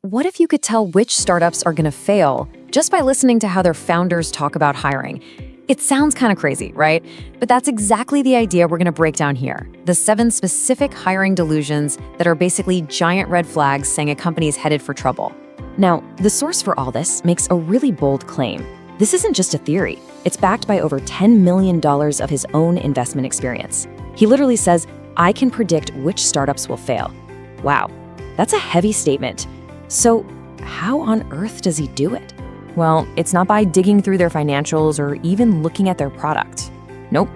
What if you could tell which startups are going to fail just by listening to how their founders talk about hiring? It sounds kind of crazy, right? But that's exactly the idea we're going to break down here. The 7 specific hiring delusions that are basically giant red flags saying a company is headed for trouble. Now, the source for all this makes a really bold claim. This isn't just a theory. It's backed by over $10 million of his own investment experience. He literally says, "I can predict which startups will fail." Wow, that's a heavy statement. So how on earth does he do it? Well, it's not by digging through their financials or even looking at their product. Nope.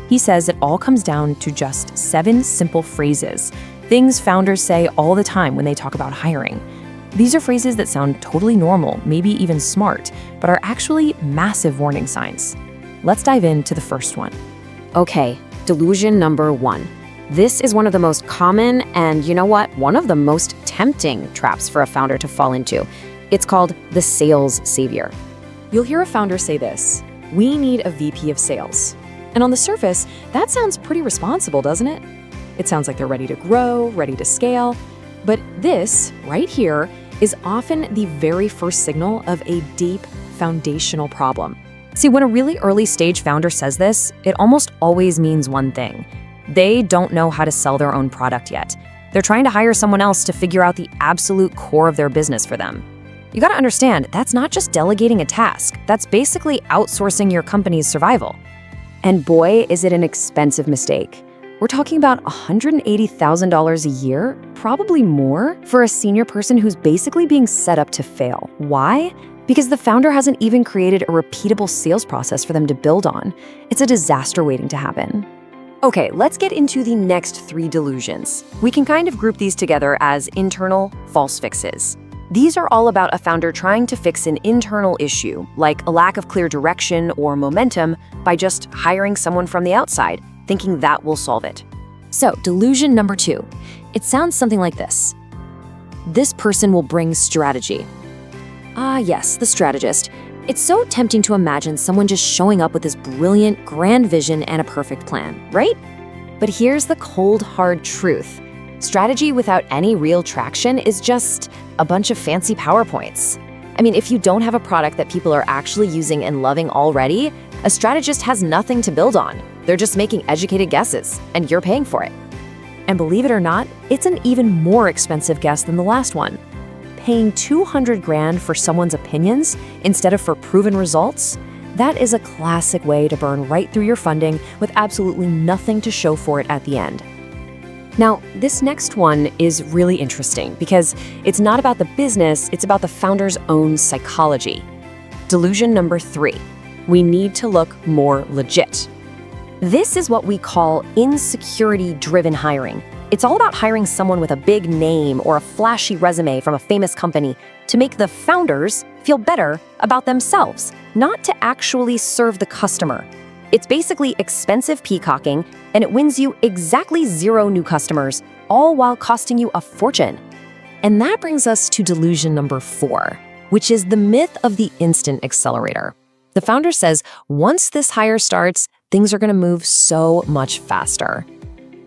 He says it all comes down to just 7 simple phrases, things founders say all the time when they talk about hiring. These are phrases that sound totally normal, maybe even smart, but are actually massive warning signs. Let's dive into the first one. Okay, delusion number 1. This is one of the most common and, you know what, one of the most tempting traps for a founder to fall into. It's called the sales savior. You'll hear a founder say this: "We need a VP of sales." And on the surface, that sounds pretty responsible, doesn't it? It sounds like they're ready to grow, ready to scale. But this, right here, is often the very first signal of a deep foundational problem. See, when a really early stage founder says this, it almost always means one thing. They don't know how to sell their own product yet. They're trying to hire someone else to figure out the absolute core of their business for them. You gotta understand, that's not just delegating a task. That's basically outsourcing your company's survival. And boy, is it an expensive mistake. We're talking about $180,000 a year, probably more, for a senior person who's basically being set up to fail. Why? Because the founder hasn't even created a repeatable sales process for them to build on. It's a disaster waiting to happen. Okay, let's get into the next 3 delusions. We can kind of group these together as internal false fixes. These are all about a founder trying to fix an internal issue, like a lack of clear direction or momentum, by just hiring someone from the outside, thinking that will solve it. So, delusion number 2. It sounds something like this: "This person will bring strategy." Ah, yes, the strategist. It's so tempting to imagine someone just showing up with this brilliant, grand vision and a perfect plan, right? But here's the cold, hard truth. Strategy without any real traction is just a bunch of fancy PowerPoints. I mean, if you don't have a product that people are actually using and loving already, a strategist has nothing to build on. They're just making educated guesses, and you're paying for it. And believe it or not, it's an even more expensive guess than the last one. Paying $200,000 for someone's opinions instead of for proven results, that is a classic way to burn right through your funding with absolutely nothing to show for it at the end. Now, this next one is really interesting because it's not about the business, it's about the founder's own psychology. Delusion number 3. We need to look more legit. This is what we call insecurity-driven hiring. It's all about hiring someone with a big name or a flashy resume from a famous company to make the founders feel better about themselves, not to actually serve the customer. It's basically expensive peacocking, and it wins you exactly 0 new customers, all while costing you a fortune. And that brings us to delusion number 4, which is the myth of the instant accelerator. The founder says, once this hire starts, things are going to move so much faster.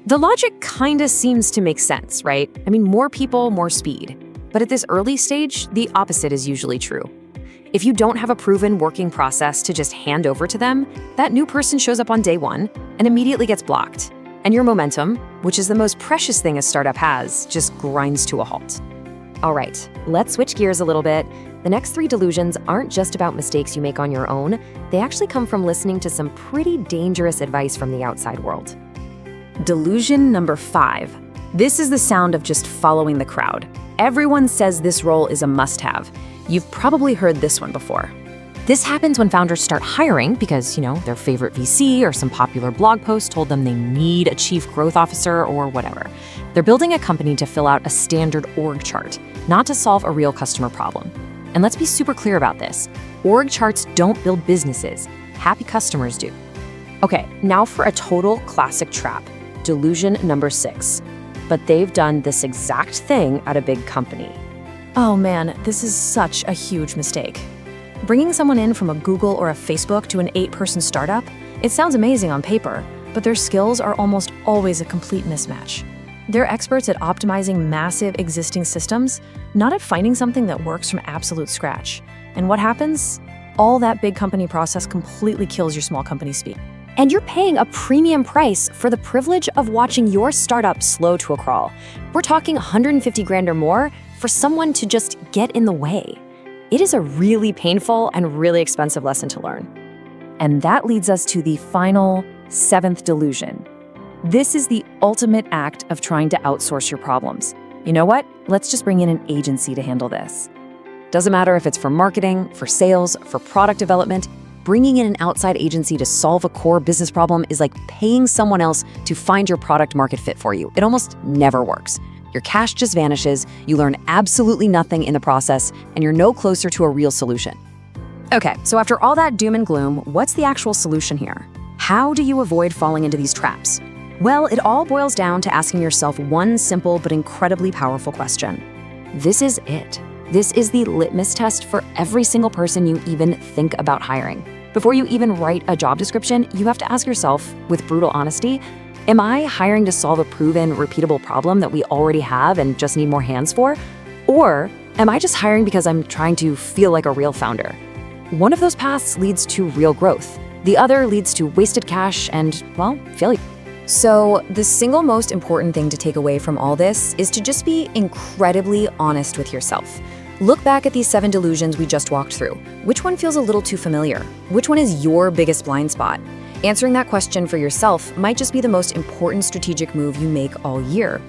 The logic kinda seems to make sense, right? I mean, more people, more speed. But at this early stage, the opposite is usually true. If you don't have a proven working process to just hand over to them, that new person shows up on day 1 and immediately gets blocked. And your momentum, which is the most precious thing a startup has, just grinds to a halt. All right, let's switch gears a little bit. The next 3 delusions aren't just about mistakes you make on your own. They actually come from listening to some pretty dangerous advice from the outside world. Delusion number 5. This is the sound of just following the crowd. Everyone says this role is a must-have. You've probably heard this one before. This happens when founders start hiring because, their favorite VC or some popular blog post told them they need a chief growth officer or whatever. They're building a company to fill out a standard org chart, not to solve a real customer problem. And let's be super clear about this. Org charts don't build businesses. Happy customers do. Okay, now for a total classic trap. Delusion number 6. But they've done this exact thing at a big company. Oh man, this is such a huge mistake. Bringing someone in from a Google or a Facebook to an 8-person startup, it sounds amazing on paper, but their skills are almost always a complete mismatch. They're experts at optimizing massive existing systems, not at finding something that works from absolute scratch. And what happens? All that big company process completely kills your small company speed. And you're paying a premium price for the privilege of watching your startup slow to a crawl. We're talking 150 grand or more for someone to just get in the way. It is a really painful and really expensive lesson to learn. And that leads us to the final, 7th delusion. This is the ultimate act of trying to outsource your problems. You know what? Let's just bring in an agency to handle this. Doesn't matter if it's for marketing, for sales, for product development, bringing in an outside agency to solve a core business problem is like paying someone else to find your product market fit for you. It almost never works. Your cash just vanishes, you learn absolutely nothing in the process, and you're no closer to a real solution. Okay, so after all that doom and gloom, what's the actual solution here? How do you avoid falling into these traps? Well, it all boils down to asking yourself one simple but incredibly powerful question. This is it. This is the litmus test for every single person you even think about hiring. Before you even write a job description, you have to ask yourself, with brutal honesty, am I hiring to solve a proven, repeatable problem that we already have and just need more hands for? Or am I just hiring because I'm trying to feel like a real founder? One of those paths leads to real growth. The other leads to wasted cash and, well, failure. So the single most important thing to take away from all this is to just be incredibly honest with yourself. Look back at these 7 delusions we just walked through. Which one feels a little too familiar? Which one is your biggest blind spot? Answering that question for yourself might just be the most important strategic move you make all year.